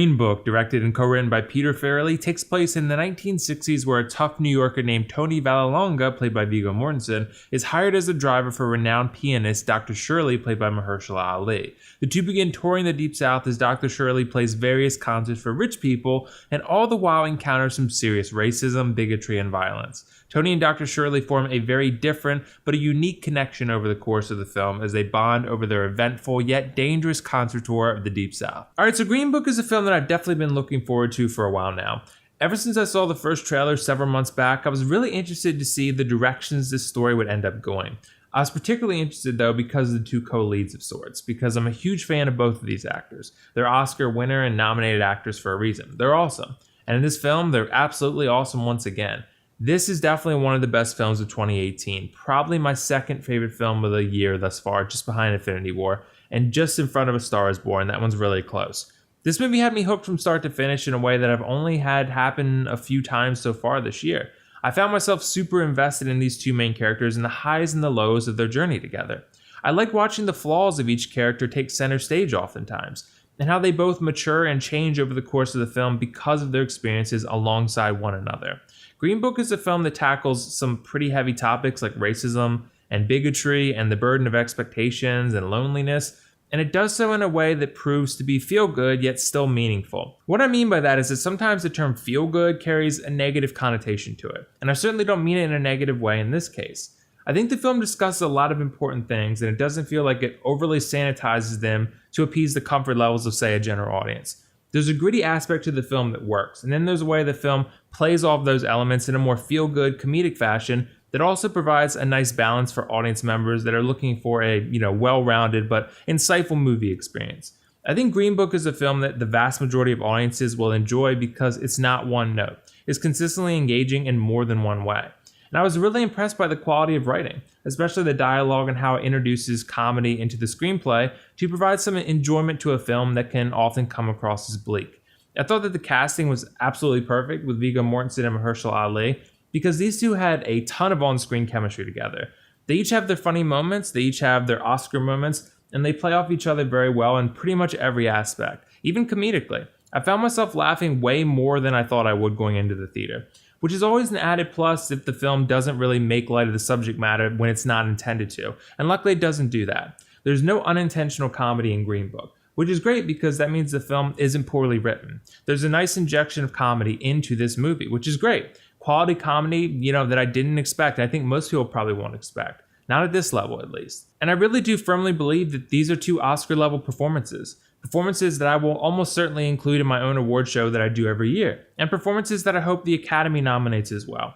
Green Book, directed and co-written by Peter Farrelly, takes place in the 1960s where a tough New Yorker named Tony Vallelonga, played by Viggo Mortensen, is hired as a driver for renowned pianist Dr. Shirley, played by Mahershala Ali. The two begin touring the Deep South as Dr. Shirley plays various concerts for rich people, and all the while encounter some serious racism, bigotry, and violence. Tony and Dr. Shirley form a very different but a unique connection over the course of the film as they bond over their eventful yet dangerous concert tour of the Deep South. Alright, so Green Book is a film that I've definitely been looking forward to for a while now. Ever since I saw the first trailer several months back, I was really interested to see the directions this story would end up going. I was particularly interested though because of the two co-leads of sorts, because I'm a huge fan of both of these actors. They're Oscar winner and nominated actors for a reason. They're awesome. And in this film, they're absolutely awesome once again. This is definitely one of the best films of 2018, probably my second favorite film of the year thus far, just behind Infinity War, and just in front of A Star is Born. That one's really close. This movie had me hooked from start to finish in a way that I've only had happen a few times so far this year. I found myself super invested in these two main characters and the highs and the lows of their journey together. I like watching the flaws of each character take center stage oftentimes, and how they both mature and change over the course of the film because of their experiences alongside one another. Green Book is a film that tackles some pretty heavy topics like racism and bigotry and the burden of expectations and loneliness, and it does so in a way that proves to be feel-good yet still meaningful. What I mean by that is that sometimes the term feel-good carries a negative connotation to it, and I certainly don't mean it in a negative way in this case. I think the film discusses a lot of important things, and it doesn't feel like it overly sanitizes them to appease the comfort levels of, say, a general audience. There's a gritty aspect to the film that works, and then there's a way the film plays off those elements in a more feel-good comedic fashion that also provides a nice balance for audience members that are looking for a, well-rounded but insightful movie experience. I think Green Book is a film that the vast majority of audiences will enjoy because it's not one note. It's consistently engaging in more than one way. And I was really impressed by the quality of writing, especially the dialogue and how it introduces comedy into the screenplay to provide some enjoyment to a film that can often come across as bleak. I thought that the casting was absolutely perfect with Viggo Mortensen and Mahershala Ali because these two had a ton of on-screen chemistry together. They each have their funny moments, they each have their Oscar moments, and they play off each other very well in pretty much every aspect, even comedically. I found myself laughing way more than I thought I would going into the theater, which is always an added plus if the film doesn't really make light of the subject matter when it's not intended to, and luckily it doesn't do that. There's no unintentional comedy in Green Book, which is great because that means the film isn't poorly written. There's a nice injection of comedy into this movie, which is great. Quality comedy, that I didn't expect. I think most people probably won't expect. Not at this level, at least. And I really do firmly believe that these are two Oscar-level performances. Performances that I will almost certainly include in my own award show that I do every year. And performances that I hope the Academy nominates as well.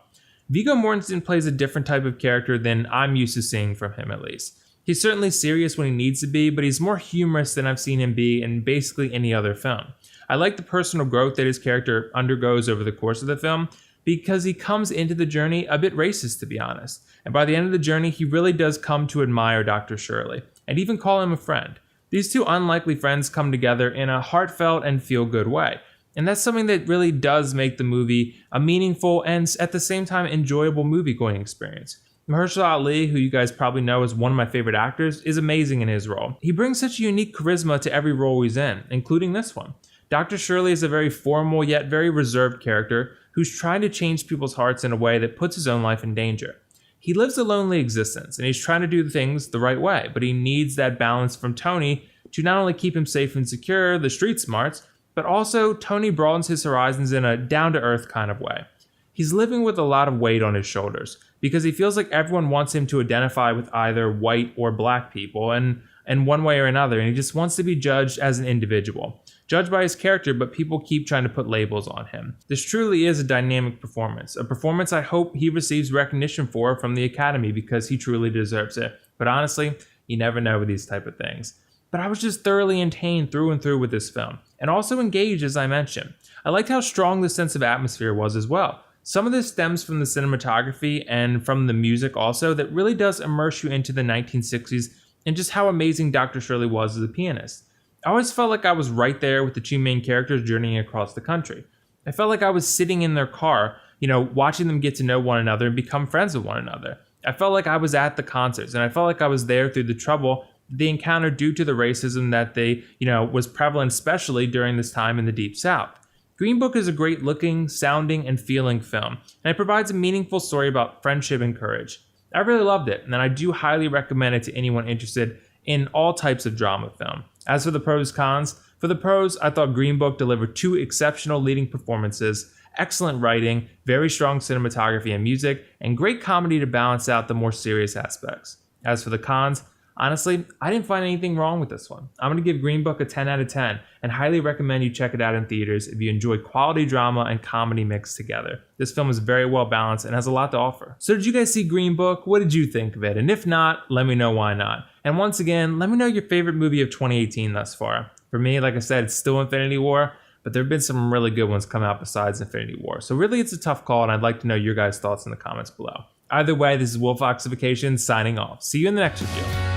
Viggo Mortensen plays a different type of character than I'm used to seeing from him, at least. He's certainly serious when he needs to be, but he's more humorous than I've seen him be in basically any other film. I like the personal growth that his character undergoes over the course of the film, because he comes into the journey a bit racist, to be honest. And by the end of the journey, he really does come to admire Dr. Shirley, and even call him a friend. These two unlikely friends come together in a heartfelt and feel-good way. And that's something that really does make the movie a meaningful and at the same time enjoyable movie-going experience. Mahershala Ali, who you guys probably know as one of my favorite actors, is amazing in his role. He brings such a unique charisma to every role he's in, including this one. Dr. Shirley is a very formal yet very reserved character who's trying to change people's hearts in a way that puts his own life in danger. He lives a lonely existence, and he's trying to do things the right way, but he needs that balance from Tony to not only keep him safe and secure, the street smarts, but also Tony broadens his horizons in a down-to-earth kind of way. He's living with a lot of weight on his shoulders, because he feels like everyone wants him to identify with either white or black people, and one way or another, and he just wants to be judged as an individual. Judged by his character, but people keep trying to put labels on him. This truly is a dynamic performance, a performance I hope he receives recognition for from the Academy because he truly deserves it. But honestly, you never know with these type of things. But I was just thoroughly entertained through and through with this film, and also engaged as I mentioned. I liked how strong the sense of atmosphere was as well. Some of this stems from the cinematography and from the music also that really does immerse you into the 1960s and just how amazing Dr. Shirley was as a pianist. I always felt like I was right there with the two main characters journeying across the country. I felt like I was sitting in their car, watching them get to know one another and become friends with one another. I felt like I was at the concerts, and I felt like I was there through the trouble they encountered due to the racism that was prevalent, especially during this time in the Deep South. Green Book is a great looking, sounding, and feeling film, and it provides a meaningful story about friendship and courage. I really loved it, and I do highly recommend it to anyone interested in all types of drama film. As for the pros cons, for the pros, I thought Green Book delivered 2 exceptional leading performances, excellent writing, very strong cinematography and music, and great comedy to balance out the more serious aspects. As for the cons, honestly, I didn't find anything wrong with this one. I'm going to give Green Book a 10 out of 10 and highly recommend you check it out in theaters if you enjoy quality drama and comedy mixed together. This film is very well balanced and has a lot to offer. So did you guys see Green Book? What did you think of it? And if not, let me know why not. And once again, let me know your favorite movie of 2018 thus far. For me, like I said, it's still Infinity War, but there have been some really good ones come out besides Infinity War. So really, it's a tough call, and I'd like to know your guys' thoughts in the comments below. Either way, this is WillFoxification signing off. See you in the next video.